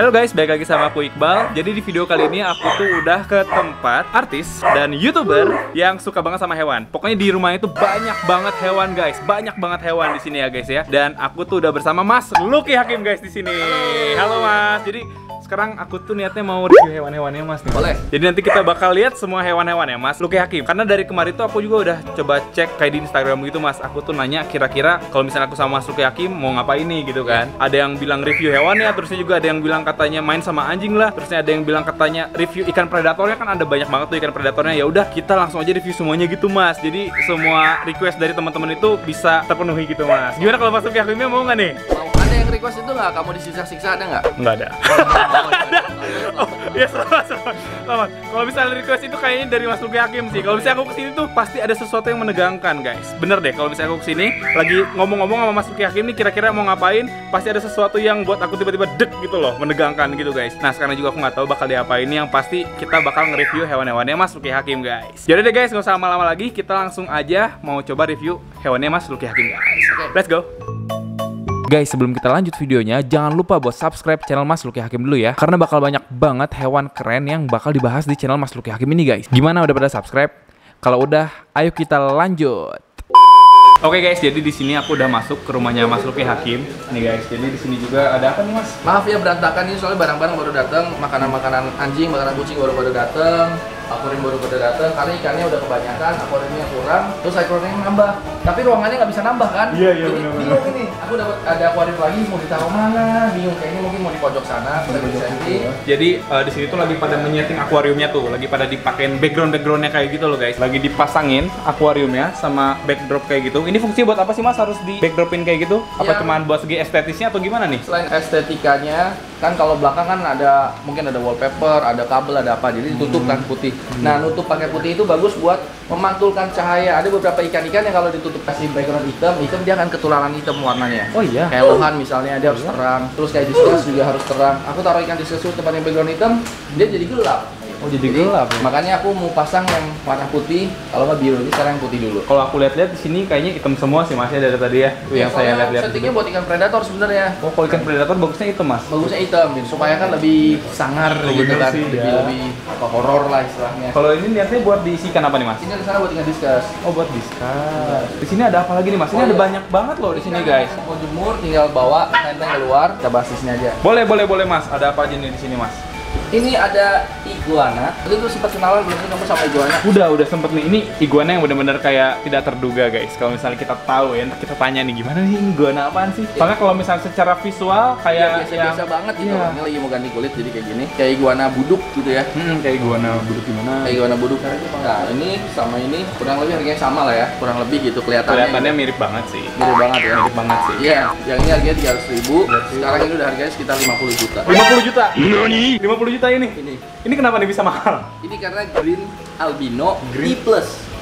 Halo guys, balik lagi sama aku Iqbal. Jadi di video kali ini aku tuh udah ke tempat artis dan YouTuber yang suka banget sama hewan. Pokoknya di rumahnya itu banyak banget hewan guys, banyak banget hewan di sini ya guys ya. Dan aku tuh udah bersama Mas Lucky Hakim guys di sini. Halo Mas. Jadi sekarang aku tuh niatnya mau review hewan-hewannya Mas nih. Boleh. Jadi nanti kita bakal lihat semua hewan-hewannya Mas Lucky Hakim. Karena dari kemarin tuh aku juga udah coba cek kayak di Instagram gitu Mas. Aku tuh nanya kira-kira kalau misalnya aku sama Mas Lucky Hakim mau ngapain nih gitu kan. Ada yang bilang review hewannya, terusnya juga ada yang bilang katanya main sama anjing lah. Terusnya ada yang bilang katanya review ikan predatornya, kan ada banyak banget tuh ikan predatornya. Ya udah kita langsung aja review semuanya gitu Mas. Jadi semua request dari teman-teman itu bisa terpenuhi gitu Mas. Gimana kalau Mas Lucky Hakimnya mau nggak nih? Mau. Ada yang request itu nggak? Kamu disiksa-siksa ada nggak? Nggak ada. Oh, ya selamat. Kalau misalnya request itu kayaknya dari Mas Lucky Hakim sih. Kalau misalnya aku kesini tuh pasti ada sesuatu yang menegangkan guys. Bener deh, kalau misalnya aku kesini lagi ngomong-ngomong sama Mas Lucky Hakim nih kira-kira mau ngapain, pasti ada sesuatu yang buat aku tiba-tiba deg gitu loh, menegangkan gitu guys. Nah sekarang juga aku nggak tahu bakal diapain. Yang pasti kita bakal nge-review hewan-hewannya Mas Lucky Hakim guys. Jadi deh guys, nggak usah lama-lama lagi, kita langsung aja mau coba review hewannya Mas Lucky Hakim guys. Let's go. Guys, sebelum kita lanjut videonya, jangan lupa buat subscribe channel Mas Lucky Hakim dulu ya. Karena bakal banyak banget hewan keren yang bakal dibahas di channel Mas Lucky Hakim ini guys. Gimana, udah pada subscribe? Kalau udah, ayo kita lanjut. Oke guys, jadi di sini aku udah masuk ke rumahnya Mas Lucky Hakim. Nih guys, jadi di sini juga ada apa nih Mas? Maaf ya berantakan ini soalnya barang-barang baru datang, makanan-makanan anjing, makanan kucing baru datang, akuarium baru datang. Karena ikannya udah kebanyakan, akuariumnya kurang, terus akuariumnya nambah. Tapi ruangannya nggak bisa nambah kan? Iya jadi bingung ini. Aku dapat ada akuarium lagi, mau ditaruh mana? Bingung, kayaknya mungkin mau di pojok sana, Jadi di sini tuh lagi pada menyeting akuariumnya tuh, lagi pada dipakein backgroundnya kayak gitu loh guys. Lagi dipasangin akuariumnya sama backdrop kayak gitu. Ini fungsinya buat apa sih Mas harus di backdropin kayak gitu? Apa cuman buat segi estetisnya atau gimana nih? Selain estetikanya, kan kalau belakang kan ada mungkin ada wallpaper, ada kabel, ada apa, jadi ditutup kan putih. Nah, nutup pakai putih itu bagus buat memantulkan cahaya. Ada beberapa ikan-ikan yang kalau ditutup kasih background hitam dia akan ketularan hitam warnanya. Oh iya. Kayak lohan misalnya dia harus terang, terus kayak diskus juga harus terang. Aku taruh ikan diskus tempatnya background hitam, dia jadi gelap. Oh jadi gelap ya? Makanya aku mau pasang yang warna putih, kalau nggak biru. Ini sekarang yang putih dulu. Kalau aku lihat-lihat di sini kayaknya hitam semua sih Mas ya dari tadi ya. Tuh yang saya lihat-lihat. Settingnya buat ikan predator sebenarnya. Oh, kalau ikan predator bagusnya hitam Mas? Bagusnya hitam, supaya kan lebih sangar gitu kan, sih, lebih apa horor lah istilahnya. Kalau ini niatnya buat diisikan apa nih Mas? Ini di sana buat ikan diskus. Oh buat diskus. Di sini ada apa lagi nih Mas? Ini ada banyak banget loh di sini guys. Mau jemur tinggal bawa tenteng keluar, kita bahas di sini aja. Boleh Mas. Ada apa aja nih di sini Mas? Ini ada iguana. Tadi tuh sempat kenalan belum sih kamu sama iguana? Udah sempet nih. Ini iguana yang bener-bener kayak tidak terduga guys. Kalau misalnya kita tahu ya, kita tanya nih gimana nih iguana apaan sih? Soalnya kalau misalnya secara visual kayak biasa banget gitu. Ini lagi mau ganti kulit jadi kayak gini. Kayak iguana buduk gitu ya. Kayak iguana buduk gimana? Kayak iguana buduk. Nah ini sama ini kurang lebih harganya sama lah ya. Kurang lebih gitu Kelihatannya mirip banget sih. Mirip banget ya. Mirip banget sih. Iya, yang ini harganya 300.000. Sekarang ini udah harganya sekitar 50 juta. 50 juta? Nani? 50 juta ini? Ini kenapa nih bisa mahal? Ini karena green albino Green. T+.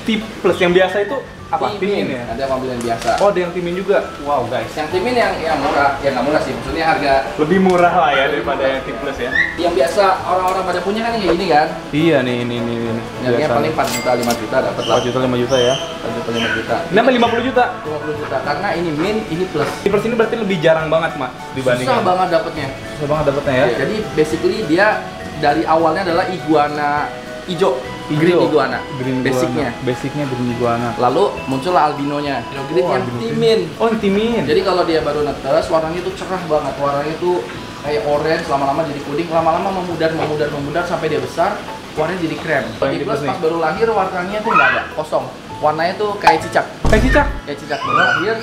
T+ yang biasa itu apa? Timin ya? Ada mobil yang biasa. Oh, ada yang timin juga. Wow, guys. Yang timin yang murah, ya nggak murah sih. Maksudnya harga lebih murah lah ya daripada yang T+ ya. Yang biasa orang-orang pada punya kan kayak gini kan? Iya nih. Harganya paling 4 juta, 5 juta dapat lah. 4 juta, 5 juta ya. 4 juta, 5 juta. Kenapa 50 juta? 50 juta karena ini min, ini plus. T+ ini berarti lebih jarang banget, Mak, dibandingkan. Susah banget dapatnya. Susah banget dapatnya ya. Jadi basically dia dari awalnya adalah iguana hijau. Green iguana. Basicnya green iguana. Lalu muncullah albinonya. Green yang timin. Oh, yang timin. Jadi kalau dia baru netes, warnanya itu cerah banget. Warnanya itu kayak orange, lama-lama jadi kuning, lama-lama memudar sampai dia besar, warnanya jadi krem. T+ pas baru lahir warnanya tuh nggak ada, kosong. Warnanya tuh kayak cicak. Kayak cicak baru lahir.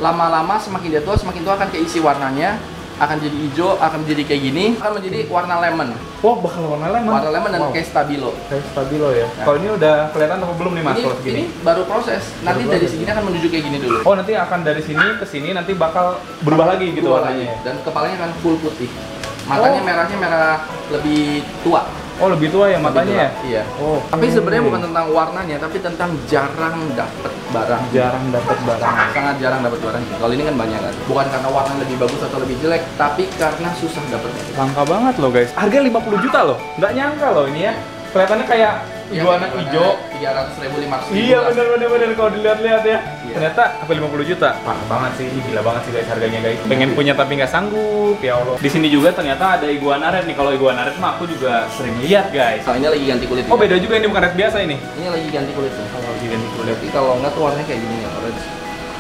Lama-lama semakin dia tua, semakin tua akan keisi warnanya, akan jadi hijau, akan menjadi kayak gini, akan menjadi warna lemon. Oh, bakal warna lemon. Warna lemon dan kayak stabilo. Kayak stabilo ya. Nah. Kalau ini udah kelihatan atau belum nih Mas kalau segini? Ini baru proses. Nanti dari sini akan menuju kayak gini dulu. Oh, nanti akan dari sini ke sini nanti bakal berubah lagi gitu warnanya. Dan kepalanya akan full putih. Matanya merahnya merah lebih tua. Oh, lebih tua ya matanya ya? Iya. Oh. Tapi sebenarnya bukan tentang warnanya, tapi tentang jarang dapet barang. Sangat jarang dapet barang. Kalau ini kan banyak kan. Bukan karena warna lebih bagus atau lebih jelek, tapi karena susah dapetnya. Langka banget loh guys. Harga 50 juta loh. Nggak nyangka loh ini ya. Kelihatannya kayak iguana hijau. 300.000, 500.000. Iya benar kalau dilihat-lihat ya. Iya. ternyata sampai 50 juta. Parah banget sih, ini gila banget sih guys harganya guys. Pengen punya tapi nggak sanggup, ya Allah. Di sini juga ternyata ada iguana red nih. Kalau iguana red mah aku juga sering lihat guys. Nah, ini lagi ganti kulit. Oh beda juga, ini bukan red biasa ini. Ini lagi ganti kulit nih. Oh, lagi ganti kulit. Tapi kalau enggak tuh warnanya kayak gini ya, orange.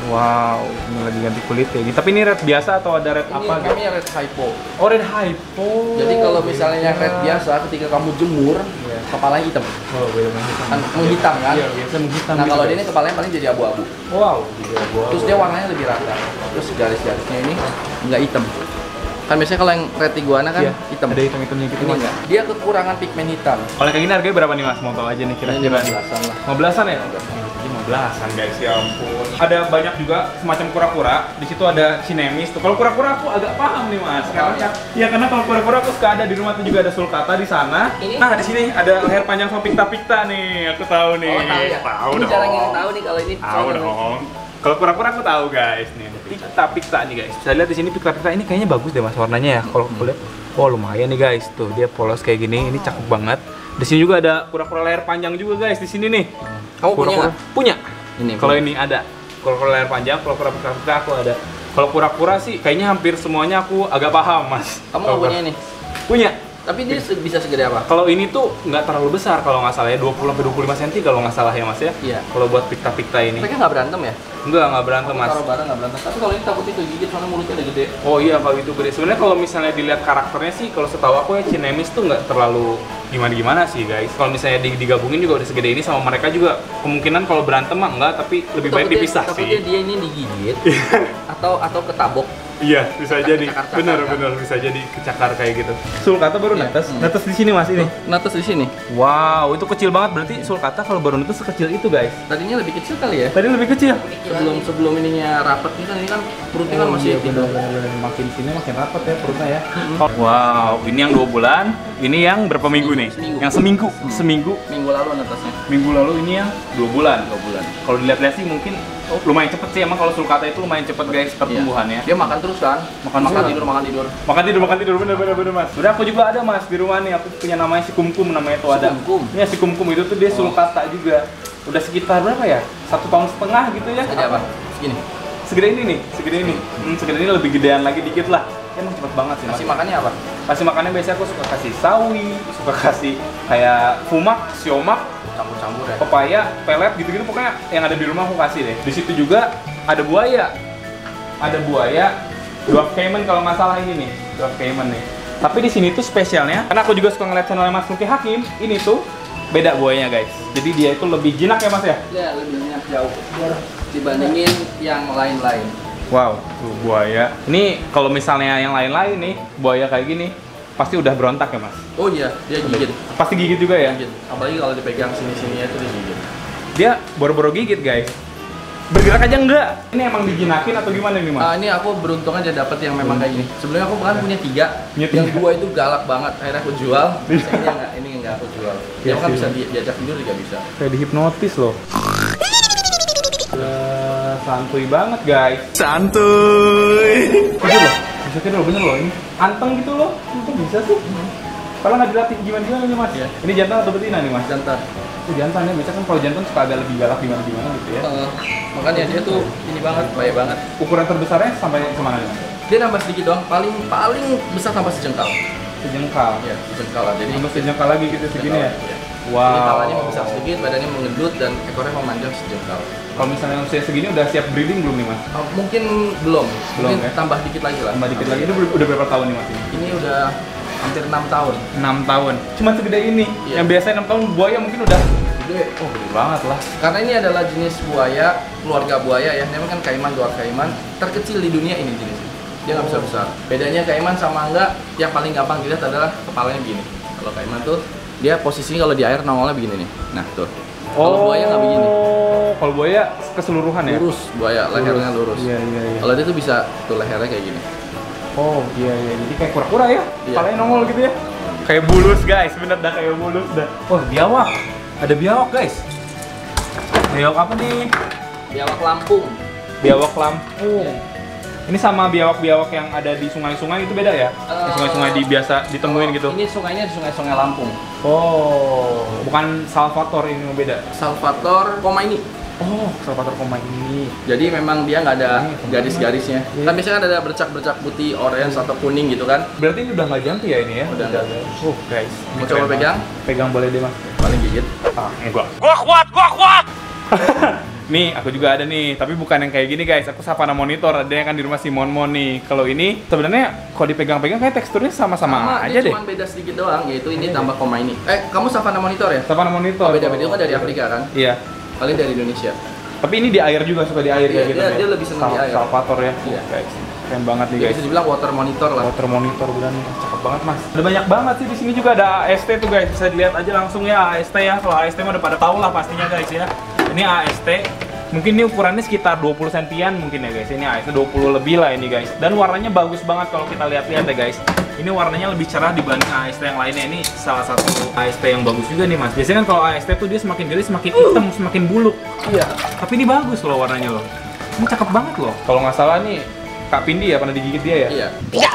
Wow, ini lagi ganti kulit kayak gitu. Tapi ini red biasa atau ada red Ini apa gitu? namanya red hypo. Oh red hypo. Jadi kalau misalnya red biasa, ketika kamu jemur, kepalanya hitam. Oh beda menghitam. Kan menghitam kan? Iya biasa menghitam. Nah gitu, kalau guys. dia ini kepalanya paling jadi abu-abu. Wow, juga abu-abu. Terus dia warnanya lebih rata. Terus garis-garisnya ini nggak hitam. Kan biasanya kalau yang red iguana kan Iya, hitam. ada hitam-hitamnya gitu Ini mas. enggak. Dia kekurangan pigmen hitam. Kalau kayak gini harganya berapa nih mas? Mau tahu aja nih Ini kira-kira. 15-an lah. 15-an ya? 15-an guys, ya ampun. Ada banyak juga semacam kura-kura. Di situ ada sinemis tuh. Kalau kura-kura aku agak paham nih mas. Karena ya karena kalau kura-kura aku suka ada di rumah tuh juga ada sulcata di sana. Ini? Nah di sini ada leher panjang sama pikta-pikta nih. Aku tahu nih. Oh tahu ya? Tahu Ini dong. jarang yang tahu nih kalau ini. Tahu dong. Kalau kura-kura aku tahu guys nih. Pikta-pikta nih guys. Bisa lihat di sini pikta-pikta ini kayaknya bagus deh mas warnanya ya. Kalau aku lihat, oh lumayan nih guys. Tuh dia polos kayak gini. Ini cakep banget. Di sini juga ada kura-kura leher panjang juga guys di sini nih. Kamu punya Kura-kura nggak? punya. Ini. Kalau ini ada. Kura-kura leher panjang, kalau kura-kura aku ada. Kalau kura-kura sih kayaknya hampir semuanya aku agak paham mas. Kamu nggak punya ini? Punya. Tapi dia bisa segede apa? Kalau ini tuh nggak terlalu besar kalau nggak salah ya, 20-25 cm kalau nggak salah ya mas ya. Iya. Kalau buat pikta-pikta ini. Mereka nggak berantem ya? Nggak berantem mas. Taruh bareng nggak berantem. Tapi kalau ini takutnya kegigit soalnya mulutnya udah gede. Oh iya kalau itu gede. Sebenarnya kalau misalnya dilihat karakternya sih, kalau setahu aku ya Cinemis tuh nggak terlalu gimana-gimana sih guys. Kalau misalnya digabungin juga udah segede ini sama mereka juga kemungkinan kalau berantem mah enggak, tapi lebih baik dipisah takutnya sih. dia ini digigit atau ketabok. Iya, bisa jadi. Cakar-cakar, Benar, bisa jadi kecakar kayak gitu. Sulcata baru Iya. netes. Netes di sini Mas ini. Natas di sini. Wow, itu kecil banget berarti sulcata kalau baru netes sekecil itu, guys. Tadinya lebih kecil kali ya? Tadi lebih kecil. Sebelum ininya rapet ini kan perutnya kan masih gitu. benar. Makin sini makin rapat ya perutnya ya. Wow, ini yang 2 bulan, ini yang berapa minggu nih? Seminggu. Yang seminggu. Seminggu. Minggu lalu netasnya. Minggu lalu ini yang 2 bulan. 2 bulan. Kalau dilihat-lihat sih mungkin lumayan cepet sih, emang kalau sulcata itu lumayan cepet guys pertumbuhannya. Dia makan terus kan? Makan tidur. Makan tidur, bener mas. Udah aku juga ada mas di rumah nih, aku punya namanya si Kumkum, namanya tuh ada. Kumkum? Iya si Kumkum itu tuh dia sulcata juga. Udah sekitar berapa ya? 1,5 tahun gitu ya. Jadi apa? Segini. Segede ini nih, segede ini. Segede ini lebih gedean lagi dikit lah. Emang cepet banget sih mas. Kasih makannya apa? Kasih makannya biasanya aku suka kasih sawi, suka kasih kayak fumak, siomak, Campur-campur ya. pepaya, pelet gitu-gitu, pokoknya yang ada di rumah aku kasih deh. Di situ juga ada buaya. Ada buaya, dwarf caiman kalau nggak salah ini nih, dwarf caiman nih. Tapi di sini tuh spesialnya, karena aku juga suka ngeliat channelnya Mas Luki Hakim, ini tuh beda buayanya guys. Jadi dia itu lebih jinak ya Mas ya? Ya, lebih banyak jauh dibandingin yang lain-lain. Wow, tuh buaya. Ini kalau misalnya yang lain-lain nih, buaya kayak gini, pasti udah berontak ya Mas? Oh iya, dia gigit. Pasti gigit juga ya? Gigit. Apalagi kalau dipegang sini-sininya itu dia gigit. Dia boro-boro gigit guys. Bergerak aja enggak? Ini emang dijinakin atau gimana nih Mas? Ini aku beruntung aja dapet yang memang kayak gini. Sebelumnya aku bahkan punya 3. Punya Yang 3. 2 itu galak banget. Akhirnya aku jual. Ini enggak aku jual. Dia Iya kan sih. bisa diajak tidur juga bisa. Kayak dihipnotis loh. Santuy banget guys. Santuy. Tidur loh. Bisa tidur loh, bener loh ini. Anteng gitu loh. Itu bisa sih. Kalau nggak dilatih gimana nih Mas? Iya. Ini jantan atau betina nih Mas? Jantan. Itu jantan ya. Biasanya kan kalau jantan suka agak lebih galak gimana gitu ya. Makanya dia tuh ini banget, baik banget. Ukuran terbesarnya sampai kemana nih Mas? Dia nambah sedikit doang, paling besar sampai sejengkal. Sejengkal. Ya, sejengkal lah. Jadi Sampai sejengkal lagi gitu segini ya. Iya. Wow. Jadi kepalanya membesar sedikit, badannya mengendut dan ekornya memanjang sejengkal. Kalau misalnya usia segini udah siap breeding belum nih Mas? Mungkin belum, mungkin ya? tambah dikit lagi lah. Tambah dikit lagi. Itu udah berapa tahun nih Mas ini? Ini udah hampir 6 tahun. 6 tahun. Cuma segede ini. Iya. Yang biasanya 6 tahun buaya mungkin udah Gede. oh gede banget lah. Karena ini adalah jenis buaya, keluarga buaya ya. Ini kan kaiman, dwarf kaiman. Terkecil di dunia ini jenisnya. Dia nggak bisa besar. Bedanya kaiman sama enggak, yang paling gampang dilihat adalah kepalanya begini. Kalau kaiman tuh dia posisinya kalau di air nongolnya begini nih. Nah tuh. Kalau buaya nggak begini. Kalau buaya keseluruhan ya? Lurus buaya, lehernya lurus. Iya. Kalau dia tuh bisa tuh lehernya kayak gini. Oh iya. Jadi kayak kura-kura ya? Iya. Kepalanya nongol gitu ya? Kayak bulus guys, bener dah kayak bulus dah. Oh biawak. Ada biawak guys. Biawak apa nih? Biawak Lampung. Biawak Lampung. Ini sama biawak-biawak yang ada di sungai-sungai itu beda ya? Yang sungai-sungai biasa ditemuin gitu? Ini sungainya di sungai-sungai Lampung. Oh, bukan Salvator ini beda. Salvator Poma ini. Oh, salvator koma ini. Jadi memang dia nggak ada garis-garisnya. Kan biasanya kan ada bercak-bercak putih, orange atau kuning gitu kan. Berarti ini udah nggak jampi ya ini ya? Udah nggak. Guys. Mau coba pegang? Pegang boleh deh mas. Paling gigit. Ah, enggak. Gua kuat. Nih, aku juga ada nih, tapi bukan yang kayak gini guys. Aku Savana Monitor, ada yang kan di rumah si Mon. Nih. Kalau ini sebenarnya kalau dipegang-pegang kayak teksturnya sama-sama aja deh. Cuma beda sedikit doang, yaitu ini tambah koma ini. Kamu Savana Monitor ya? Savana Monitor. Beda-beda kan dari Afrika kan? Iya. Paling dari Indonesia. Tapi ini di air juga, suka di air Iya, kayak gitu. dia lebih senang di air. Salvator ya. Iya. Guys. Keren banget nih Dia guys. bisa dibilang water monitor lah. Water monitor beneran nih, cakep banget mas. Ada banyak banget sih di sini juga ada AST tuh guys. Bisa dilihat aja langsung ya AST ya. Kalau AST mah udah pada tahu lah pastinya guys ya. Ini AST. Mungkin ini ukurannya sekitar 20 sentian mungkin ya guys. Ini AST 20 lebih lah ini guys. Dan warnanya bagus banget kalau kita lihat-lihat ya guys. Ini warnanya lebih cerah dibanding AST yang lainnya. Ini salah satu AST yang bagus juga nih mas. Biasanya kan kalau AST tuh dia semakin gede semakin hitam, semakin buluk. Iya. Tapi ini bagus loh warnanya loh. Ini cakep banget loh. Kalau nggak salah nih Kak Pindi ya pernah digigit dia ya? Iya.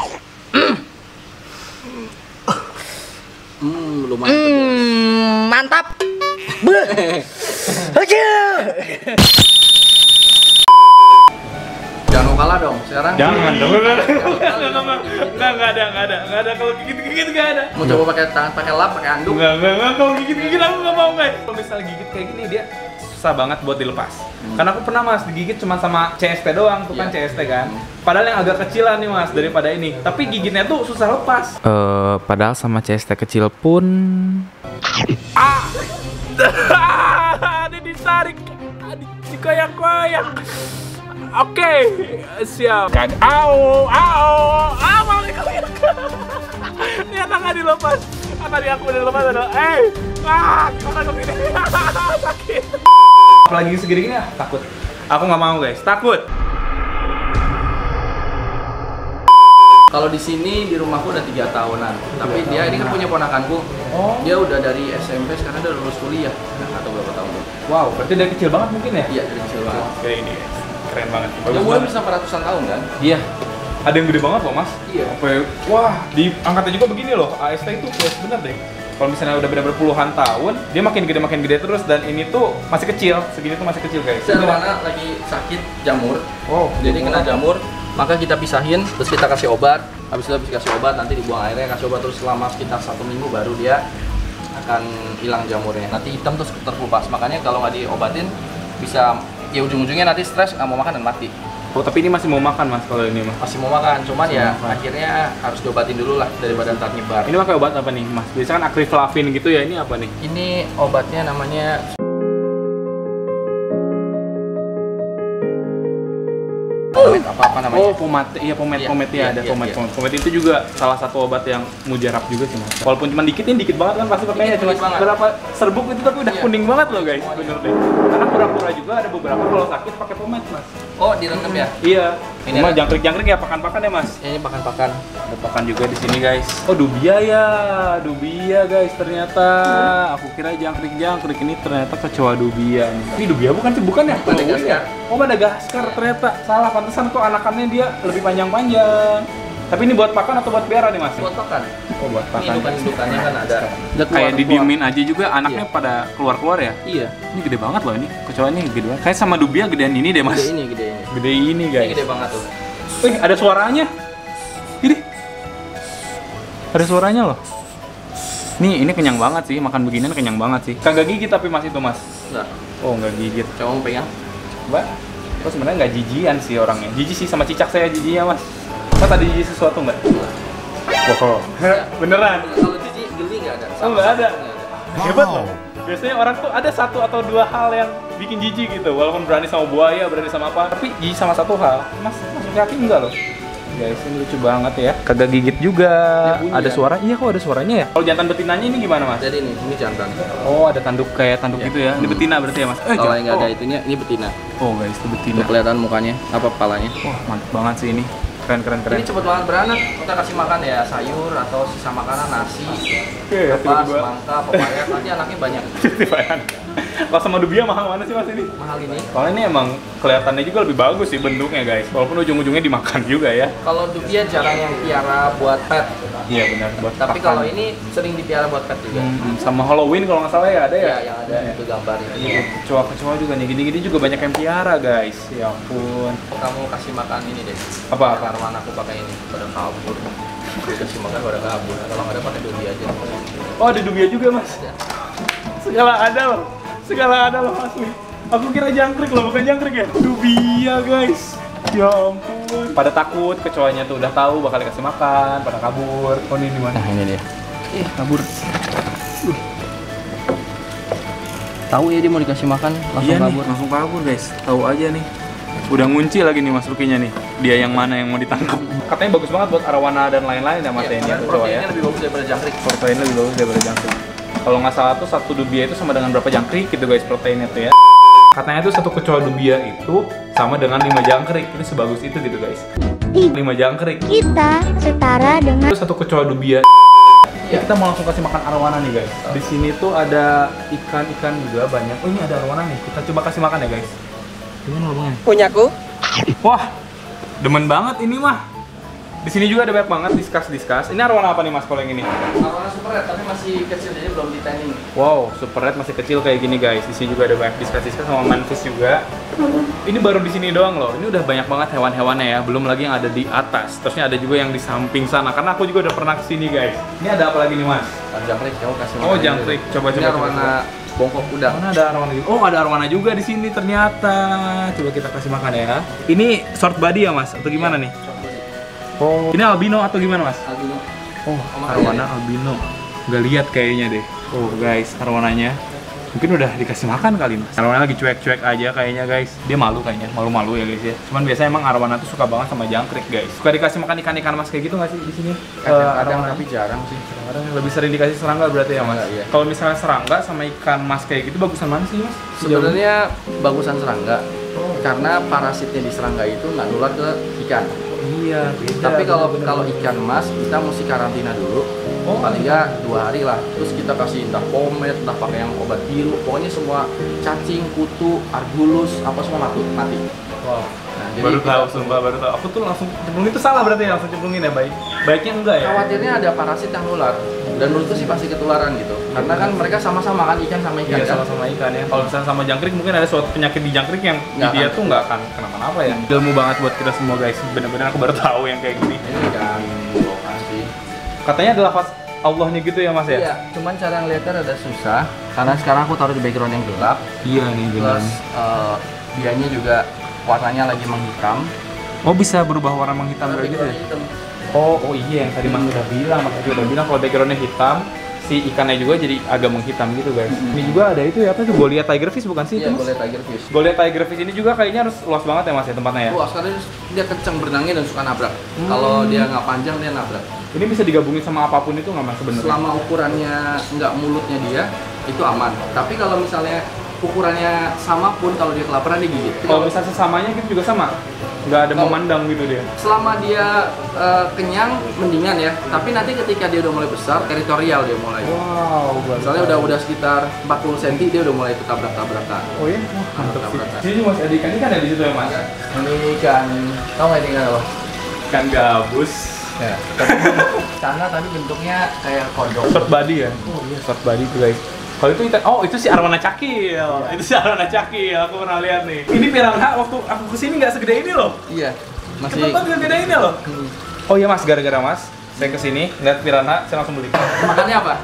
Lumayan. Mantap. Jangan kalah dong. Sekarang Jangan dong. Nggak ada. Kalau gigit nggak ada. mau coba pakai tangan, pakai lap, pakai anduk. Nggak. Kalau gigit aku nggak mau guys. Kalau misalnya gigit kayak gini dia susah banget buat dilepas. Karena aku pernah mas digigit cuma sama CST doang, tuh kan CST kan. Padahal yang agak kecilan nih mas daripada ini. Tapi gigitnya tuh susah lepas. Padahal sama CST kecil pun. Ada ditarik, dikoyak-koyak. Oke, siap. Kan, malah dikoyak. Ternyata nggak dilepas. Tadi aku udah lepas ada. Gimana dong ini? Sakit. Apalagi segini-gini ya, takut. Aku nggak mau guys, takut. Kalau di sini di rumahku udah 3 tahunan. Tapi dia ini kan punya ponakanku. Dia udah dari SMP sekarang udah lulus kuliah. Atau berapa tahun tuh? Wow, berarti dari kecil banget mungkin ya? Iya, dari kecil banget. Kayak ini guys, keren banget. Dia umurnya bisa ratusan tahun kan? Iya. Ada yang gede banget loh mas. Iya. Wah, diangkatnya juga begini loh. AST itu yes, bener deh. Kalau misalnya udah benar-benar puluhan tahun, dia makin gede terus dan ini tuh masih kecil. Segini tuh masih kecil guys. Serwana lagi sakit jamur. Oh, Jadi kena jamur, maka kita pisahin, terus kita kasih obat. Habis itu habis kasih obat, nanti dibuang airnya, kasih obat terus selama sekitar 1 minggu baru dia akan hilang jamurnya. Nanti hitam terus terkelupas. Makanya kalau nggak diobatin bisa ya ujung-ujungnya nanti stres, nggak mau makan dan mati. Oh, tapi ini masih mau makan mas kalau ini mas. Masih mau makan, cuman Masih ya mau makan. akhirnya harus diobatin dulu lah daripada ntar nyebar. Ini pakai obat apa nih mas? Biasanya kan akriflavin gitu ya, ini apa nih? Ini obatnya namanya pomade apa namanya? Oh, pomade. Iya, pomade ya, ada pomade. Pomade itu juga salah satu obat yang mujarab juga sih mas. Walaupun cuma dikit banget kan pasti pakainya cuma Dikit banget. berapa serbuk itu tapi udah Iya. kuning banget loh guys. Bener deh. Karena pura-pura juga ada beberapa kalau sakit pakai pomade mas. Oh, direndam ya? Iya. Ini Cuma ada- jangkrik-jangkrik ya pakan-pakan ya mas. Ini pakan-pakan. Ada pakan juga di sini guys. Oh, dubia ya. Dubia guys ternyata. Aku kira jangkrik-jangkrik, ini ternyata kecoa dubia nih. Ini dubia bukan sih? Bukan ya? Madagaskar. Oh, Madagaskar ternyata. Salah, pantesan kok anakannya dia lebih panjang-panjang. Tapi ini buat pakan atau buat piara nih mas? Buat pakan. Oh, buat Ini pakan. indukan-indukannya kan ada. Kayak didiemin aja juga anaknya pada keluar-keluar ya? Iya. Ini gede banget loh ini. Kecoa ini gede banget. Kayak sama dubia gedean ini deh mas. Gede ini. Gede ini guys. Ini gede banget tuh. Wih, ada suaranya. Ini. Ada suaranya loh. Ini kenyang banget sih, makan beginian kenyang banget sih. Kagak gigit tapi mas itu mas. Enggak. Oh, nggak gigit. Coba mau pegang. Mbak, kok sebenarnya nggak jijian sih orangnya. Jijik sih sama cicak saya jijinya mas. Mas ada jijik sesuatu nggak? Oh, beneran. Kalau jijik geli nggak ada. Oh, nggak ada. Hebat loh. Biasanya orang tuh ada 1 atau 2 hal yang bikin jijik gitu. Walaupun berani sama buaya, berani sama apa, tapi jijik sama 1 hal. Mas kaki enggak loh. Guys, ini lucu banget ya. Kagak gigit juga. Dia bunyi Ada ya? suara. Iya kok ada suaranya ya. Kalau jantan betinanya ini gimana mas? Jadi ini jantan. Oh, ada tanduk kayak tanduk Iya. gitu ya. Ini betina berarti ya mas? Kalau yang nggak ada itunya, ini betina. Oh guys, itu betina. Tuh kelihatan mukanya, apa kepalanya. Wah, mantap banget sih ini. Keren. Ini cepet banget beranak. Kita kasih makan ya sayur atau sisa makanan nasi, Oke, apa, semangka, pepaya. Nanti anaknya banyak. Kalau sama dubia mahal mana sih mas ini? Mahal ini. Kalau ini emang kelihatannya juga lebih bagus sih bentuknya guys. Walaupun ujung-ujungnya dimakan juga ya. Kalau dubia jarang yang piara buat pet. Iya benar buat Tapi pakan. kalau ini sering dipiara buat pet juga. Sama Halloween kalau nggak salah ya ada ya. Ya, yang ada itu gambar ini. Iya, kecoa-kecoa juga nih. Gini-gini juga banyak yang piara guys. Ya ampun. Kamu kasih makan ini deh. Apa? Arwan aku pakai ini pada kabur. Kasih makan pada kabur. Kalau nggak ada pakai dubia aja. Oh ada dubia juga mas. Ya. Segala ada loh. Segala ada loh asli. Aku kira jangkrik loh, bukan jangkrik ya. Dubia guys. Ya ampun. Pada takut kecoanya tuh udah tahu bakal dikasih makan, pada kabur. Oh ini mana? Nah ini dia. Kabur. Tahu ya dia mau dikasih makan langsung kabur. Langsung kabur guys. Tahu aja nih. Udah ngunci lagi nih Mas Lukinya nih. Dia yang mana yang mau ditangkap. Katanya bagus banget buat arowana dan lain-lain ya Mas Iya, ini ya. proteinnya lebih bagus daripada jangkrik. Proteinnya lebih bagus daripada jangkrik. Kalau nggak salah tuh satu dubia itu sama dengan berapa jangkrik gitu guys proteinnya tuh ya. Katanya tuh satu kecoa dubia itu sama dengan 5 jangkrik. Ini sebagus itu gitu guys. 5 jangkrik. Kita setara dengan Itu satu kecoa dubia. Ya, kita mau langsung kasih makan arowana nih guys. Di sini tuh ada ikan-ikan juga banyak. Oh ini ada arowana nih. Kita coba kasih makan ya guys. Gimana lubangnya? Punyaku. Wah, demen banget ini mah. Di sini juga ada banyak banget discuss. Ini arowana apa nih mas kalau yang ini? Arwana super red tapi masih kecil jadi belum di tanning. Wow, super red masih kecil kayak gini guys. Di sini juga ada banyak discuss sama manfish juga. Ini baru di sini doang loh. Ini udah banyak banget hewan-hewannya ya. Belum lagi yang ada di atas. Terusnya ada juga yang di samping sana. Karena aku juga udah pernah kesini guys. Ini ada apa lagi nih mas? Jangkrik, kamu kasih makan. Oh jangkrik. Coba. Ini arwana bongkok udang. Mana ada arowana juga? Oh ada arowana juga di sini ternyata. Coba kita kasih makan ya. Ini short body ya mas? Atau gimana nih? Oh. Ini albino atau gimana mas? Albino. Oh, arowana albino. Nggak lihat kayaknya deh. Oh guys, arowananya mungkin udah dikasih makan kali mas. Arowana lagi cuek-cuek aja kayaknya guys. Dia malu kayaknya, malu-malu ya guys ya. Cuman biasanya emang arowana tuh suka banget sama jangkrik guys. Suka dikasih makan ikan-ikan mas kayak gitu nggak sih di sini? Kadang tapi jarang sih. Kadang lebih sering dikasih serangga berarti ya mas. Iya. Kalau misalnya serangga sama ikan mas kayak gitu bagusan mana sih mas? Sebenarnya bagusan serangga. Karena parasitnya di serangga itu nggak nular ke ikan. Iya, beda. Tapi kalau ikan mas kita mesti karantina dulu. Paling nggak 2 hari lah. Terus kita kasih entah pomade, entah pakai yang obat biru. Pokoknya semua cacing, kutu, argulus, apa semua mati. Wow. Nah, jadi Baru tahu, sumpah baru tahu. Aku tuh langsung cemplungin itu salah berarti ya, langsung cemplungin ya baik. Baiknya enggak ya? khawatirnya ada parasit yang nular. Dan menurutku sih pasti ketularan gitu. Karena kan mereka sama-sama kan ikan sama ikan Iya kan. sama-sama ikan ya. Kalau misalnya sama jangkrik mungkin ada suatu penyakit di jangkrik yang di Nggak dia akan. tuh nggak akan kenapa-napa ya. Ilmu banget buat kita semua guys. Bener-bener aku baru tahu yang kayak gini. Ini ikan lokan sih. Katanya ada lafaz Allahnya gitu ya mas ya? Iya, cuman cara ngeliatnya rada susah. Karena sekarang aku taruh di background yang gelap. Iya nih Plus dianya juga warnanya lagi menghitam. Oh bisa berubah warna menghitam kayak gitu ya? Hitam. Oh iya yang tadi mas udah bilang, mas udah bilang kalau backgroundnya hitam, si ikannya juga jadi agak menghitam gitu guys. Ini juga ada itu ya apa tuh? Goliath tigerfish bukan sih Iya, itu mas? boleh tigerfish. Goliath tigerfish ini juga kayaknya harus luas banget ya mas ya tempatnya ya? Luas karena dia kencang berenangnya dan suka nabrak. Kalau dia nggak panjang dia nabrak. Ini bisa digabungin sama apapun itu nggak mas sebenarnya? Selama ukurannya nggak mulutnya dia itu aman. Tapi kalau misalnya ukurannya sama pun kalau dia kelaparan dia gigit. Kalau misalnya sesamanya gitu juga sama? Nggak ada Kalau- memandang gitu dia? Selama dia kenyang mendingan ya. Tapi nanti ketika dia udah mulai besar teritorial dia mulai. Wow, Misalnya udah sekitar 40 cm dia udah mulai itu tabrak-tabrakan. Oh iya? Wah, mantap sih. Tabrak-tabrakan. Sini masih ada ikan-ikan ya di situ ya mas? Ini ikan, tau nggak ini ikan apa? Ikan gabus. Ya. Sana tapi bentuknya kayak kodok. Short body ya? Oh iya, short body tuh guys. Kalau itu ikan, oh itu si arowana cakil. Itu si arowana cakil, aku pernah lihat nih. Ini piranha waktu aku kesini nggak segede ini loh. Iya. Masih. Kenapa nggak gede ini loh? Oh iya mas, gara-gara mas, saya kesini lihat piranha, saya langsung beli. Makannya apa?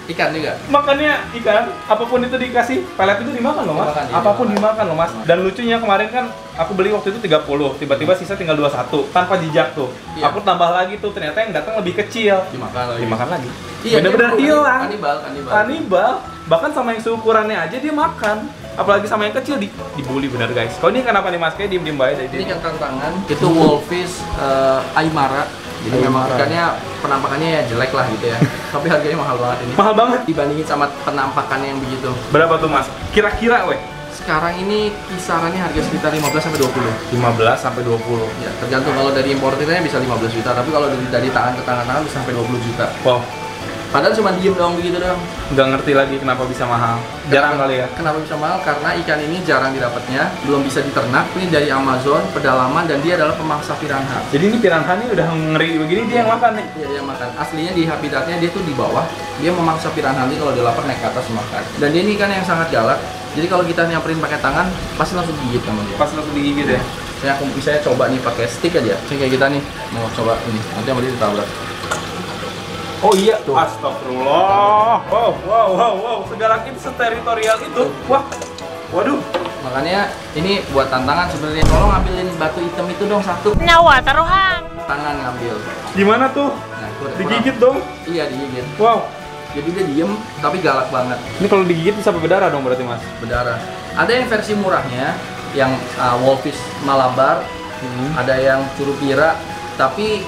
Ikan juga. Makannya ikan, apapun itu dikasih, pelet itu dimakan loh mas. Dimakan, iya, Apapun dimakan. dimakan loh mas. Dan lucunya kemarin kan aku beli waktu itu 30, tiba-tiba sisa tinggal 21 tanpa jejak tuh. Iya. Aku tambah lagi tuh, ternyata yang datang lebih kecil. Dimakan lagi. Dimakan lagi. Iya, Bener-bener dia hilang. Kanibal. Kanibal, bahkan sama yang seukurannya aja dia makan. Apalagi sama yang kecil dibully bener guys. Kalau ini kenapa nih mas? Kayak diem-diem aja Ini ikan tantangan. Itu wolfish aymara. Jadi memang Aymara. ikannya penampakannya ya jelek lah gitu ya. Tapi harganya mahal banget ini. Mahal banget. Dibandingin sama penampakannya yang begitu. Berapa tuh mas? Kira-kira weh? Sekarang ini kisarannya harga sekitar 15 sampai 20. 15 sampai 20. Ya, tergantung kalau dari importirnya bisa 15 juta, tapi kalau dari tangan ke tangan bisa sampai 20 juta. Wow. Padahal cuma diem doang begitu doang. Nggak ngerti lagi kenapa bisa mahal. Jarang kali ya. Kenapa bisa mahal? Karena ikan ini jarang didapatnya, belum bisa diternak. Ini dari Amazon, pedalaman, dan dia adalah pemangsa piranha. Jadi ini piranha ini udah ngeri begini dia yang makan nih. Iya, dia makan. Aslinya di habitatnya dia tuh di bawah. Dia memangsa piranha ini kalau dia lapar naik ke atas makan. Dan dia ini ikan yang sangat galak. Jadi kalau kita nyamperin pakai tangan, pasti langsung gigit sama dia. Pas langsung digigit ya. Saya aku bisa coba nih pakai stick aja. Kayak kita nih mau coba ini. Nanti sama dia ditabrak. Oh iya tuh. Astagfirullah. Wow. Segala itu seteritorial itu. Wah. Waduh. Makanya ini buat tantangan sebenarnya. Tolong ambilin batu hitam itu dong satu. Nyawa taruhan. Tangan ngambil. Gimana tuh? Nah, itu udah Digigit kurang. dong. Iya, digigit. Wow. Jadi dia diem tapi galak banget. Ini kalau digigit bisa berdarah dong berarti Mas. Berdarah. Ada yang versi murahnya yang Wolfish Malabar, ada yang Curupira, tapi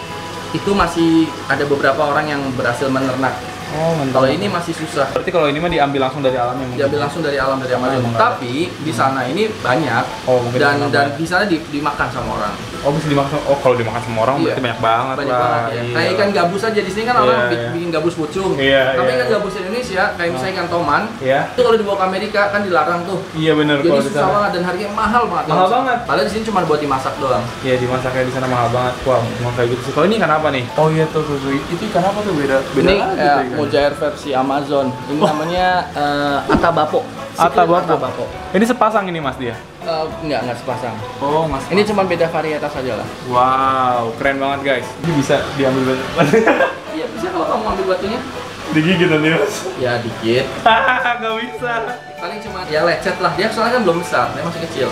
itu masih ada beberapa orang yang berhasil menernak. Oh, Kalau ini masih susah. Berarti kalau ini mah diambil langsung dari alamnya mungkin. Diambil langsung dari alam dari Amazon. Emang Tapi di sana ini banyak. Oh, mungkin dan banyak. dan di sana dimakan sama orang. Oh, bisa dimakan. Oh, kalau dimakan sama orang Iya. berarti banyak banget Banyak lah. banget ya. Iya. Kayak ikan gabus aja di sini kan Iya, orang iya. bikin gabus pucung. Iya, Tapi iya. ikan gabus Indonesia kayak misalnya ikan toman, Iya. itu kalau dibawa ke Amerika kan dilarang tuh. Iya bener Jadi kalau di susah sana. banget dan harganya mahal banget. Mahal banget. Padahal di sini cuma buat dimasak doang. Iya, dimasaknya di sana mahal banget. Wah, cuma kayak gitu sih. Kalau ini ikan apa nih? Oh iya tuh, itu ikan apa tuh beda? Ini mujair versi Amazon. Ini namanya Atabapo. Atabapo. Ini sepasang ini Mas dia. Enggak sepasang. Oh, Mas. Ini cuma beda varietas aja lah. Wow, keren banget guys. Ini bisa diambil Iya, bisa kalau kamu ambil batunya. digigit nanti Mas. Ya dikit. Gak bisa. Paling cuma ya lecet lah. Dia soalnya kan belum besar, dia masih kecil.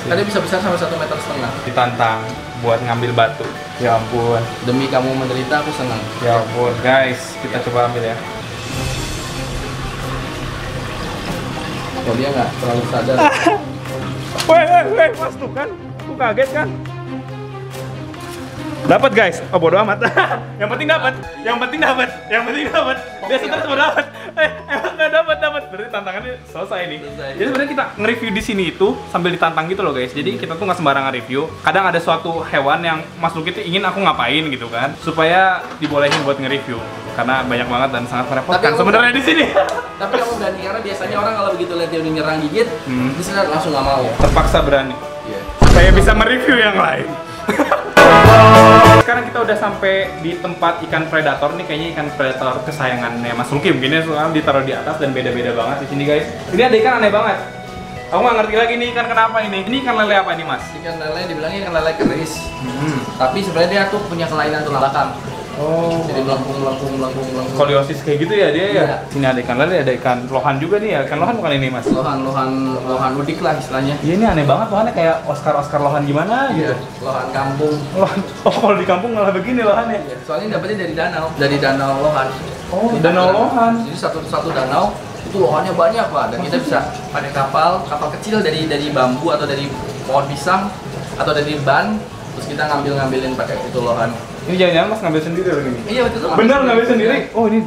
Kan dia bisa besar sampai 1,5 meter. Ditantang buat ngambil batu. Ya ampun. Demi kamu menderita, aku senang. Ya ampun, guys. Kita coba ambil ya. Oh, dia nggak terlalu sadar. Weh, Mas tuh kan. Aku kaget kan. Dapat guys. Oh, bodo amat. Yang penting dapat. Dia sudah semua dapat. Emang nggak dapat. Berarti tantangannya selesai nih. Selesai. Jadi sebenarnya kita nge-review di sini itu sambil ditantang gitu loh guys. Jadi kita tuh nggak sembarangan review. Kadang ada suatu hewan yang Mas Luki tuh ingin aku ngapain gitu kan, supaya dibolehin buat nge-review. Karena banyak banget dan sangat merepotkan Tapi sebenarnya di sini. Tapi kamu berani karena biasanya orang kalau begitu lihat dia udah nyerang gigit, di sini langsung nggak mau. Terpaksa berani. Iya. Supaya bisa mereview yang lain. Sekarang kita udah sampai di tempat ikan predator nih, kayaknya ikan predator kesayangannya Mas Luki mungkin ya, soalnya ditaruh di atas dan beda-beda banget di sini guys. Ini ada ikan aneh banget. Aku nggak ngerti lagi nih ikan kenapa ini. Ini ikan lele apa ini Mas? Ikan lele dibilangnya ikan lele keris. Tapi sebenarnya dia tuh punya kelainan tulang belakang. Oh. Jadi melengkung. Skoliosis kayak gitu ya dia ya. Iya. Sini ada ikan lele, ada ikan lohan juga nih ya. Ikan lohan bukan ini Mas? Lohan udik lah istilahnya. Iya ini aneh banget lohannya kayak Oscar lohan gimana gitu. Lohan kampung. Lohan. Oh kalau di kampung malah begini lohannya. Iya, soalnya dapetnya dari danau. Dari danau Lohan. Oh, Di danau Lohan. Jadi satu danau itu lohannya banyak Pak, dan kita bisa pakai kapal kecil dari bambu atau dari pohon pisang atau dari ban, terus kita ngambilin pakai itu lohan. Ini jangan-jangan Mas ngambil sendiri loh ini. Iya betul. Bener ngambil sendiri? Oh ini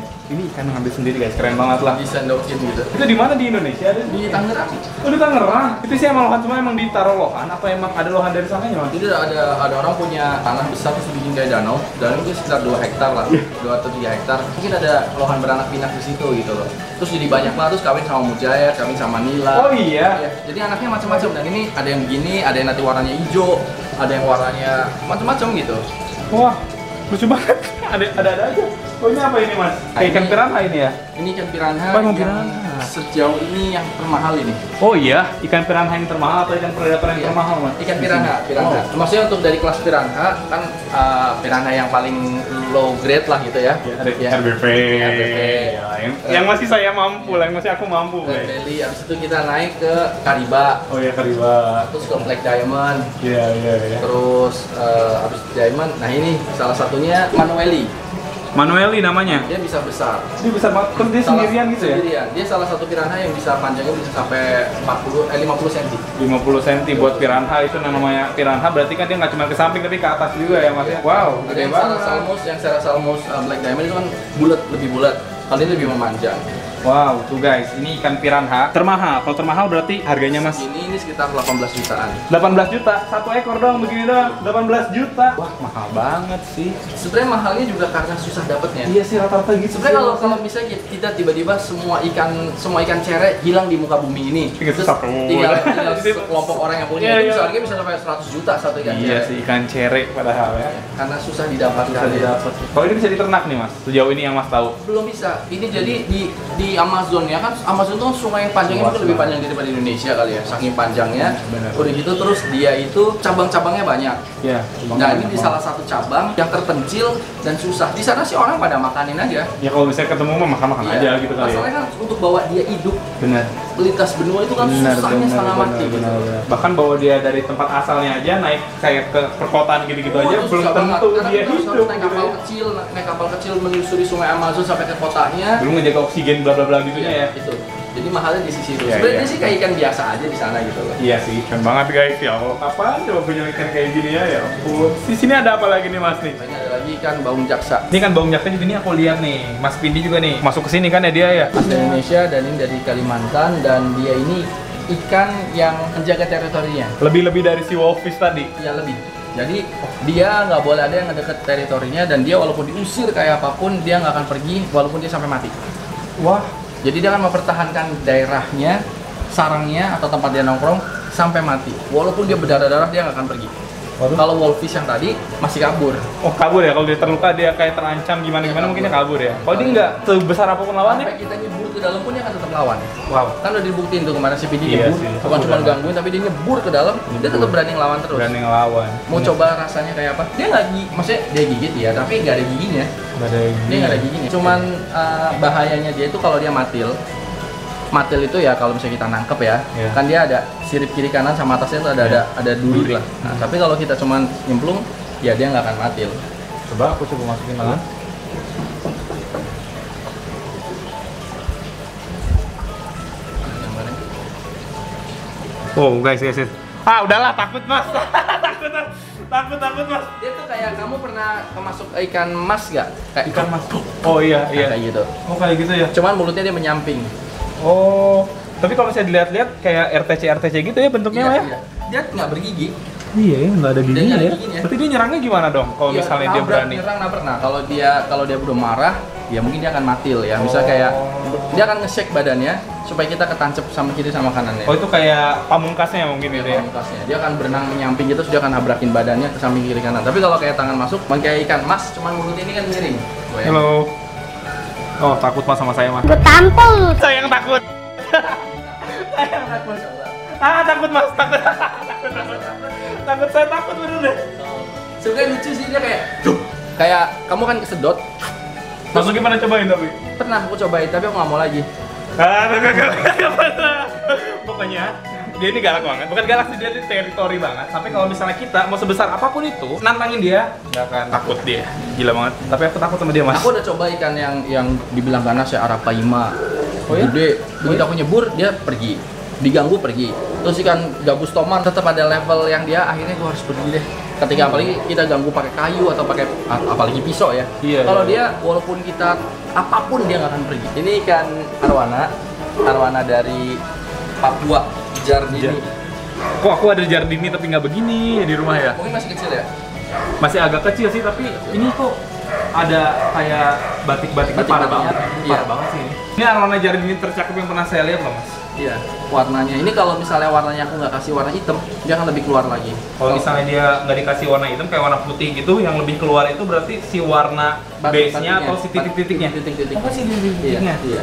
ikan ngambil sendiri guys, keren banget lah. Di sendokin gitu. Itu di mana di Indonesia ada? Di Tangerang. Oh di Tangerang. Itu sih emang lohan, cuma emang ditaruh lohan apa emang ada lohan dari sananya Mas? Jadi ada orang punya tanah besar terus bikin kayak danau. Danau itu sekitar 2 hektar lah, 2 atau 3 hektar. Mungkin ada lohan beranak pinak di situ gitu loh. Terus jadi banyak lah, terus kawin sama mujair, kawin sama nila. Oh iya. Iya, jadi anaknya macam-macam, dan ini ada yang begini, ada yang nanti warnanya hijau, ada yang warnanya macam-macam gitu. Wah, lucu banget. ada aja. Oh ini apa ini Mas? Kayak ikan piranha ini ya? Ini ikan piranha Oh, emang yang piranha. sejauh ini yang termahal ini. Oh iya, ikan piranha yang termahal atau ikan predator yang Iya. termahal Mas? Ikan piranha. Oh. Maksudnya untuk dari kelas piranha kan piranha yang paling low grade lah gitu ya. Ya, ada Ya. RBP. RBP. Ya, yang masih saya mampu lah, yang masih aku mampu Red guys. belly, abis itu kita naik ke Kariba, Oh iya kariba. terus ke Black Diamond, Iya. terus abis Diamond, nah ini salah satunya Manueli namanya. dia bisa besar. Dia besar banget. Terus dia sendirian gitu ya? Sendirian. Dia salah satu piranha yang bisa panjangnya bisa sampai 50 cm. 50 cm buat piranha itu namanya piranha, berarti kan dia nggak cuma ke samping tapi ke atas juga ya Mas. Wow, Ada gede yang banget. Sarah Salmos Black Diamond itu kan lebih bulat. Kalau ini lebih memanjang. Wow, tuh guys, ini ikan piranha termahal. Kalau termahal berarti harganya Mas? Ini sekitar 18 jutaan. 18 juta, satu ekor dong begini dong, 18 juta. Wah, mahal banget sih. Sebenarnya mahalnya juga karena susah dapatnya. Iya sih, rata-rata gitu. Sebenarnya kalau misalnya kita tiba-tiba semua ikan cere hilang di muka bumi ini, terus tinggal sekelompok orang yang punya, itu harganya bisa sampai 100 juta satu ikan cere. Iya sih, ikan cere padahal ya. Karena susah didapatkan. Kalau ini bisa diternak nih Mas, sejauh ini yang Mas tahu? Belum bisa. Ini jadi di Amazon ya kan, Amazon tuh sungai yang panjangnya mungkin lebih panjang daripada Indonesia kali ya, saking panjangnya. Bener. Udah gitu terus dia itu cabang-cabangnya banyak. Iya. Nah ini di salah satu cabang yang terpencil dan susah. Di sana sih orang pada makanin aja. Ya kalau misalnya ketemu mah makan-makan aja gitu kali ya. Masalahnya kan untuk bawa dia hidup Benar. lintas benua itu kan susahnya setengah mati gitu. Bahkan bawa dia dari tempat asalnya aja naik kayak ke perkotaan gitu-gitu aja itu belum susah tentu banget. dia Karena hidup harus naik gitu kapal ya. kecil, naik kapal kecil menyusuri sungai Amazon sampai ke kotanya. Belum ngejaga oksigen bla bla bla gitunya ya. Itu. Jadi mahalnya di sisi itu. Iya, Sebenarnya iya. sih kayak ikan biasa aja di sana gitu loh. Iya sih, keren banget guys ya Allah. Kapan coba punya ikan kayak gini ya? Ya ampun. Di sini ada apa lagi nih Mas nih? Ini ada lagi ikan baung jaksa. Ini kan baung jaksa juga nih aku lihat nih. Mas Pindi juga nih masuk ke sini kan ya dia ya. Asli Indonesia dan ini dari Kalimantan dan dia ini ikan yang menjaga teritorinya. Lebih dari si Wolfish tadi. Ya lebih. Jadi dia nggak boleh ada yang ngedeket teritorinya dan dia walaupun diusir kayak apapun dia nggak akan pergi walaupun dia sampai mati. Wah, Jadi dia akan mempertahankan daerahnya, sarangnya atau tempat dia nongkrong sampai mati. Walaupun dia berdarah-darah dia nggak akan pergi. waduh. Kalau Wolfish yang tadi masih kabur. Oh kabur ya, kalau dia terluka dia kayak terancam gimana mungkin dia kabur ya. Kalau dia nggak sebesar apapun lawannya. Sampai kita nyebur ke dalam pun dia akan tetap lawan. Wow. Kan udah dibuktiin tuh kemarin si Pidi Iya nyebur, sih. bukan cuma gangguin tapi dia nyebur ke dalam, dia tetap berani ngelawan terus. Berani ngelawan. Mau coba rasanya kayak apa? Dia nggak maksudnya dia gigit ya, tapi nggak ada giginya. Nggak ada Dia nggak ada giginya. Cuman bahayanya dia itu kalau dia matil. Matil itu ya kalau misalnya kita nangkep ya, Iya. kan dia ada sirip kiri kanan sama atasnya itu ada duri lah. Nah, tapi kalau kita cuman nyemplung, ya dia nggak akan matil. Coba aku coba masukin tangan. Oh guys. Ah udahlah takut Mas. takut Mas. Dia tuh kayak kamu pernah masuk ikan mas gak? Kayak Ikan mas. Oh iya. kayak gitu. Oh kayak gitu ya. Cuman mulutnya dia menyamping. Oh. Tapi kalau misalnya dilihat-lihat kayak RTC gitu ya bentuknya Iya, ya. iya. Dia nggak bergigi. Iya ya, nggak ada giginya nggak ada ya. giginya. Berarti dia nyerangnya gimana dong? Kalau Iya, misalnya dia berani. nabrak. Nah, kalau dia belum marah, ya mungkin dia akan matil ya. Misal kayak dia akan nge-shake badannya supaya kita ketancep sama kiri sama kanannya. Oh itu kayak pamungkasnya mungkin gitu ya. Pamungkasnya. Dia akan berenang menyamping gitu, terus dia akan nabrakin badannya ke samping kiri kanan. Tapi kalau kayak tangan masuk, kayak ikan mas, cuman mulutnya ini kan miring. Halo. Oh takut Mas sama saya Mas. Gue tampol. Saya yang takut. Takut Mas, takut. takut saya takut bener deh. Sebenarnya lucu sih dia kayak kamu kan kesedot. Masuk gimana cobain tapi? Pernah aku cobain tapi aku nggak mau lagi. Pokoknya dia ini galak banget. Bukan galak sih, dia di teritori banget. Tapi kalau misalnya kita mau sebesar apapun itu nantangin dia, nggak akan takut dia. Gila banget. Tapi aku takut sama dia Mas. Aku udah coba ikan yang dibilang ganas ya Arapaima. Oh ya? Gede. Begitu aku nyebur dia pergi. Diganggu pergi. Terus ikan gabus toman tetap ada level yang dia akhirnya gua harus pergi deh. Ketika apalagi kita ganggu pakai kayu atau pakai apalagi pisau ya. Iya, Kalau iya. dia walaupun kita apapun dia nggak akan pergi. Ini ikan arwana dari Papua Jardini. Kok aku ada Jardini tapi nggak begini ya di rumah ya? Mungkin masih kecil ya. Masih agak kecil sih, tapi ini kok ada kayak batik-batiknya parah banget. Iya. Parah banget sih ini. Ini arwana Jardini tercakep yang pernah saya lihat loh Mas. Iya. Warnanya ini kalau misalnya warnanya aku nggak kasih warna hitam, dia akan lebih keluar lagi. Kalau misalnya dia nggak dikasih warna hitam kayak warna putih gitu, yang lebih keluar itu berarti si warna base-nya atau si titik-titiknya. Titik-titiknya. Apa sih titik-titiknya? Iya.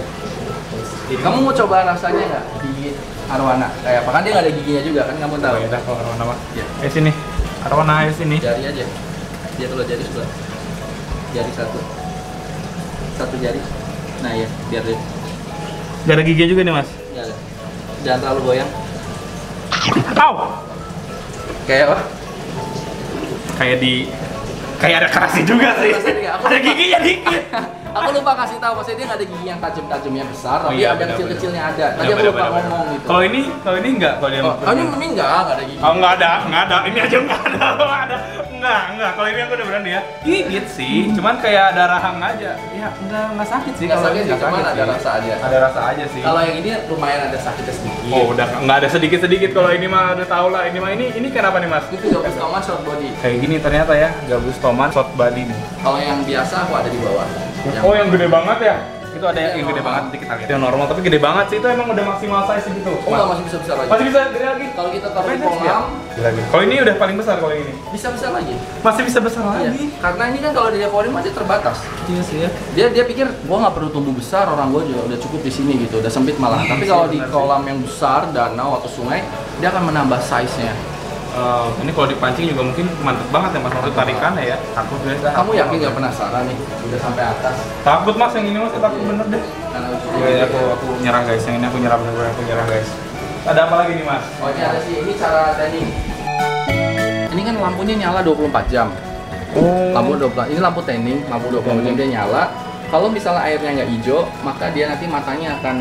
Kamu mau coba rasanya nggak gigit arwana? Kayak apa kan dia nggak ada giginya juga kan kamu tahu. Oh ya, kalau arwana mah. Iya. Sini. Arwana ayo sini. Jari aja. Dia kalau jari sebelah. Jari satu jari. Nah ya, biar dia. Gak ada giginya juga nih Mas. Nggak ada. Jangan terlalu goyang. Au! Kayak apa? Kayak ada kerasnya juga sih. Kerasnya, aku Ada lupa. giginya dikit. Aku lupa kasih tahu, maksudnya dia nggak ada gigi yang tajam-tajamnya besar, tapi iya, ada benar, kecil-kecilnya ada. Tadi Iya, aku lupa benar. ngomong gitu. Kalau ini enggak kalau dia. ini enggak ada gigi. Oh, nggak ada. Ini aja nggak ada. Enggak. Kalau ini aku udah berani ya. Gigit sih, cuman kayak ada rahang aja. Ya, enggak sakit sih. Nggak Kalau sakit ini sih, nggak cuman sakit ada sih. rasa aja. Ada rasa aja sih. Kalau yang ini lumayan ada sakitnya sedikit. Oh, udah nggak ada sedikit-sedikit. Kalau ini mah udah tau lah. Ini kenapa nih, Mas? Itu gabus tomat short body. Kayak gini ternyata ya, gabus tomat short body nih. Kalau yang biasa aku ada di bawah. Oh, yang gede banget ya? Itu ada yang Yang gede normal. banget dikit lagi. Yang normal tapi gede banget sih, itu emang udah maksimal size gitu. Oh enggak, masih bisa besar lagi. Masih bisa gede lagi. Kalau kita taruh di Apa itu? kolam, Lagi. Kalau ini udah paling besar kalau ini. bisa besar lagi. Masih bisa besar Iya. lagi. Karena ini kan kalau di akuarium masih terbatas. Iya sih ya. Dia pikir gua nggak perlu tumbuh besar, orang gua juga udah cukup di sini gitu, udah sempit malah. Tapi kalau di benar sih. kolam yang besar, danau atau sungai, dia akan menambah size-nya. Ini kalau dipancing juga mungkin mantep banget ya Mas, maksud tarikannya ya. Takut guys. Kamu yakin nggak penasaran nih? Udah sampai atas. Takut Mas yang ini Mas, takut bener deh. Karena Oke, aku nyerah guys, yang ini aku nyerah bener-bener, aku nyerah guys. Ada apa lagi nih Mas? Oh ini ada sih, ini cara tanning. Ini kan lampunya nyala 24 jam. Oh. Lampu 24, ini lampu tanning, lampu 24 jam dia nyala. Kalau misalnya airnya nggak hijau, maka dia nanti matanya akan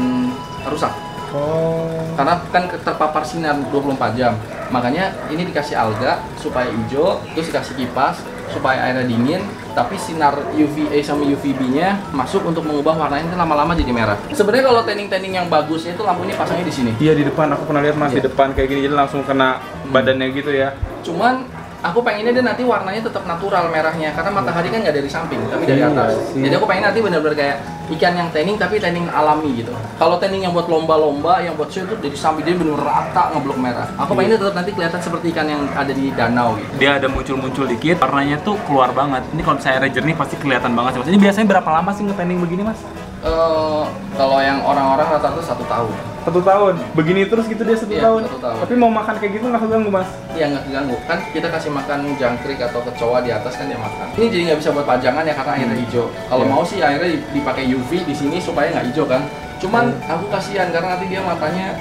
rusak. Oh. Karena kan terpapar sinar 24 jam. Makanya ini dikasih alga supaya hijau, terus dikasih kipas supaya airnya dingin, tapi sinar UVA sama UVB-nya masuk untuk mengubah warnanya, itu lama-lama jadi merah. Sebenarnya kalau tanning-tanning yang bagusnya itu lampunya pasangnya di sini. Iya di depan, aku pernah lihat Mas, di Iya. depan kayak gini, jadi langsung kena badannya gitu ya. Cuman aku pengennya dia nanti warnanya tetap natural merahnya, karena matahari kan nggak dari samping tapi dari Iya atas. sih. Jadi aku pengen nanti benar-benar kayak ikan yang tanning tapi tanning alami gitu. Kalau tanning yang buat lomba-lomba, yang buat show itu dari samping dia benar rata ngeblok merah. Aku pengennya tetap nanti kelihatan seperti ikan yang ada di danau gitu. Dia ada muncul-muncul dikit, warnanya tuh keluar banget. Ini kalau misalnya airnya jernih pasti kelihatan banget sih Mas. Ini biasanya berapa lama sih nge-tanning begini Mas? Kalau yang orang-orang rata-rata 1 tahun. 1 tahun. Begini terus gitu dia 1 Iya, tahun. 1 tahun. Tapi mau makan kayak gitu nggak keganggu Mas? Iya nggak keganggu, kan kita kasih makan jangkrik atau kecoa di atas kan dia makan. Ini jadi nggak bisa buat pajangan ya karena airnya hijau. Kalau Iya. mau sih airnya dipakai UV di sini supaya nggak hijau kan. Cuman aku kasihan karena nanti dia matanya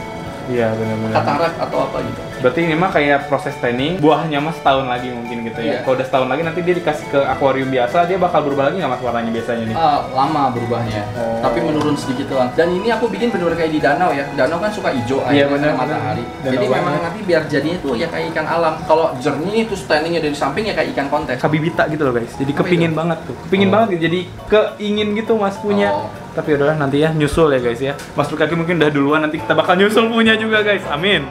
Iya benar-benar. katarak atau apa gitu. Berarti ini mah kayak proses tanning, buahnya Mas setahun lagi mungkin gitu ya. Iya. Kalau udah setahun lagi nanti dia dikasih ke akuarium biasa, dia bakal berubah lagi nggak Mas warnanya biasanya nih? Lama berubahnya, Oh. tapi menurun sedikit doang. Dan ini aku bikin bener kayak di danau ya. Danau kan suka hijau Iya, airnya benar, karena matahari. benar. Jadi Danau memang banget. nanti biar jadinya tuh ya kayak ikan alam. Kalau jernih terus tanningnya dari samping ya kayak ikan kontes. Kabibita gitu loh guys. Jadi Apa kepingin itu? banget tuh. Kepingin Oh. banget gitu. Jadi keingin gitu Mas punya. Oh. Tapi udahlah nanti ya nyusul ya guys ya. Mas Lukaki mungkin udah duluan, nanti kita bakal nyusul punya juga guys. Amin.